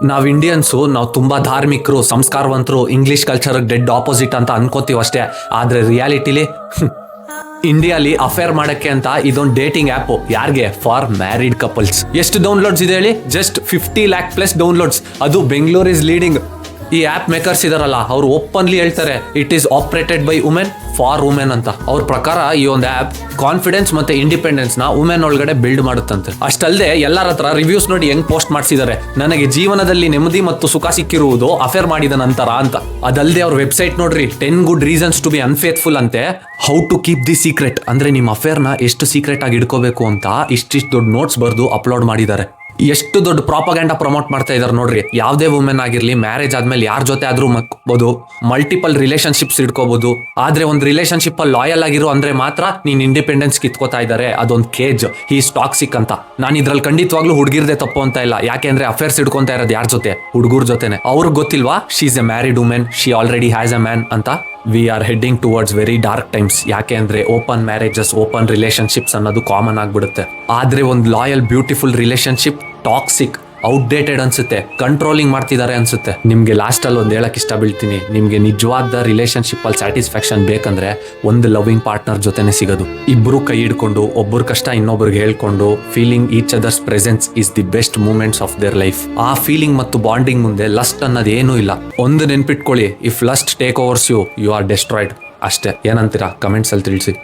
ನಾವು ಇಂಡಿಯನ್ಸು ನಾವು ತುಂಬಾ ಧಾರ್ಮಿಕರು, ಸಂಸ್ಕಾರವಂತರು, ಇಂಗ್ಲಿಷ್ ಕಲ್ಚರ್ ಡೆಡ್ ಆಪೋಸಿಟ್ ಅಂತ ಅನ್ಕೋತೀವಿ ಅಷ್ಟೇ. ಆದ್ರೆ ರಿಯಾಲಿಟಿಲಿ ಇಂಡಿಯಾಲಿ ಅಫೇರ್ ಮಾಡಕ್ಕೆ ಅಂತ ಇದೊಂದು ಡೇಟಿಂಗ್ ಆ್ಯಪ್. ಯಾರಿಗೆ? For married couples. ಎಷ್ಟು ಡೌನ್ಲೋಡ್ಸ್ ಇದೆ ಹೇಳಿ? Just 50 lakh plus downloads. ಅದು ಬೆಂಗಳೂರು ಇಸ್ ಲೀಡಿಂಗ್. ಈ ಆ್ಯಪ್ ಮೇಕರ್ಸ್ ಇದಾರಲ್ಲ, ಅವ್ರು ಓಪನ್ಲಿ ಹೇಳ್ತಾರೆ it is operated by women for women ಅಂತ. ಅವ್ರ ಪ್ರಕಾರ ಈ ಒಂದು ಆ್ಯಪ್ ಕಾನ್ಫಿಡೆನ್ಸ್ ಮತ್ತೆ ಇಂಡಿಪೆಂಡೆನ್ಸ್ ನ ವುಮೆನ್ ಒಳಗಡೆ ಬಿಲ್ಡ್ ಮಾಡುತ್ತಂತೆ. ಅಷ್ಟಲ್ಲದೆ ಎಲ್ಲರ ಹತ್ರ ರಿವ್ಯೂಸ್ ನೋಡಿ ಹೆಂಗ್ ಪೋಸ್ಟ್ ಮಾಡಿಸಿದ್ದಾರೆ, ನನಗೆ ಜೀವನದಲ್ಲಿ ನೆಮ್ಮದಿ ಮತ್ತು ಸುಖ ಸಿಕ್ಕಿರುವುದು ಅಫೇರ್ ಮಾಡಿದ ನಂತರ ಅಂತ. ಅದಲ್ಲದೆ ಅವ್ರ ವೆಬ್ಸೈಟ್ ನೋಡ್ರಿ, 10 good reasons to be unfaithful ಅಂತೆ. How to keep the secret ಅಂದ್ರೆ ನಿಮ್ಮ ಅಫೇರ್ನ ಎಷ್ಟು ಸೀಕ್ರೆಟ್ ಆಗಿ ಇಟ್ಕೋಬೇಕು ಅಂತ ಇಷ್ಟಿಷ್ಟು ದೊಡ್ಡ ನೋಟ್ಸ್ ಬರೆದು ಅಪ್ಲೋಡ್ ಮಾಡಿದ್ದಾರೆ. ಎಷ್ಟು ದೊಡ್ಡ ಪ್ರಾಪಗ್ಯಾಂಡ ಪ್ರಮೋಟ್ ಮಾಡ್ತಾ ಇದಾರೆ ನೋಡ್ರಿ. ಯಾವುದೇ ವುಮೆನ್ ಆಗಿರ್ಲಿ, ಮ್ಯಾರೇಜ್ ಆದ್ಮೇಲೆ ಯಾರ ಜೊತೆ ಆದ್ರೂ ಮಕ್ಬೋದು, ಮಲ್ಟಿಪಲ್ ರಿಲೇಶನ್ಶಿಪ್ಸ್ ಇಟ್ಕೋಬಹುದು. ಆದ್ರೆ ಒಂದು ರಿಲೇಶನ್ಶಿಪ್ ಅಲ್ಲಿ ಲಾಯಲ್ ಆಗಿರೋ ಅಂದ್ರೆ ಮಾತ್ರ ನೀನ್ ಇಂಡಿಪೆಂಡೆನ್ಸ್ ಕಿತ್ಕೋತಾ ಇದ್ದಾರೆ. ಅದೊಂದು ಕೇಜ್, ಹೀಸ್ ಟಾಕ್ಸಿಕ್ ಅಂತ. ನಾನು ಇದ್ರಲ್ಲಿ ಖಂಡಿತವಾಗ್ಲೂ ಹುಡುಗಿರ್ದೆ ತಪ್ಪು ಅಂತ ಇಲ್ಲ. ಯಾಕೆ ಅಂದ್ರೆ ಅಫೇರ್ಸ್ ಇಟ್ಕೊಂತಾ ಇರೋದು ಯಾರ ಜೊತೆ? ಹುಡುಗರ ಜೊತೆನೆ. ಅವ್ರಿಗೆ ಗೊತ್ತಿಲ್ವಾ she is a married women, she already has a man ಅಂತ? We are heading towards very dark times. ಯಾಕೆ ಅಂದ್ರೆ ಓಪನ್ ಮ್ಯಾರೇಜಸ್, ಓಪನ್ ರಿಲೇಶನ್ಶಿಪ್ಸ್ ಅನ್ನೋದು ಕಾಮನ್ ಆಗ್ಬಿಡುತ್ತೆ. ಆದ್ರೆ ಒಂದು loyal beautiful relationship toxic, outdated ಅನ್ಸುತ್ತೆ, ಕಂಟ್ರೋಲಿಂಗ್ ಮಾಡ್ತಿದ್ದಾರೆ ಅನ್ಸುತ್ತೆ. ನಿಮ್ಗೆ ಲಾಸ್ಟ್ ಅಲ್ಲಿ ಒಂದು ಹೇಳಕ್ ಇಷ್ಟ ಬೀಳ್ತೀನಿ, ನಿಮ್ಗೆ ನಿಜವಾದ ರಿಲೇಶನ್ಶಿಪ್ ಅಲ್ಲಿ ಸ್ಯಾಟಿಸ್ಫ್ಯಾಕ್ಷನ್ ಬೇಕಂದ್ರೆ ಒಂದು ಲವಿಂಗ್ ಪಾರ್ಟ್ನರ್ ಜೊತೆನೆ ಸಿಗೋದು. ಇಬ್ರು ಕೈ ಹಿಡ್ಕೊಂಡು ಒಬ್ಬರ ಕಷ್ಟ ಇನ್ನೊಬ್ರಿಗೆ ಹೇಳ್ಕೊಂಡು feeling each other's presence is the best moments of their life. ಆ ಫೀಲಿಂಗ್ ಮತ್ತು ಬಾಂಡಿಂಗ್ ಮುಂದೆ ಲಸ್ಟ್ ಅನ್ನೋದು ಏನೂ ಇಲ್ಲ. ಒಂದು ನೆನ್ಪಿಟ್ಕೊಳ್ಳಿ, if lust take overs you, you are destroyed ಅಷ್ಟೇ. ಏನಂತೀರಾ? ಕಮೆಂಟ್ಸ್ ಅಲ್ಲಿ ತಿಳಿಸಿ.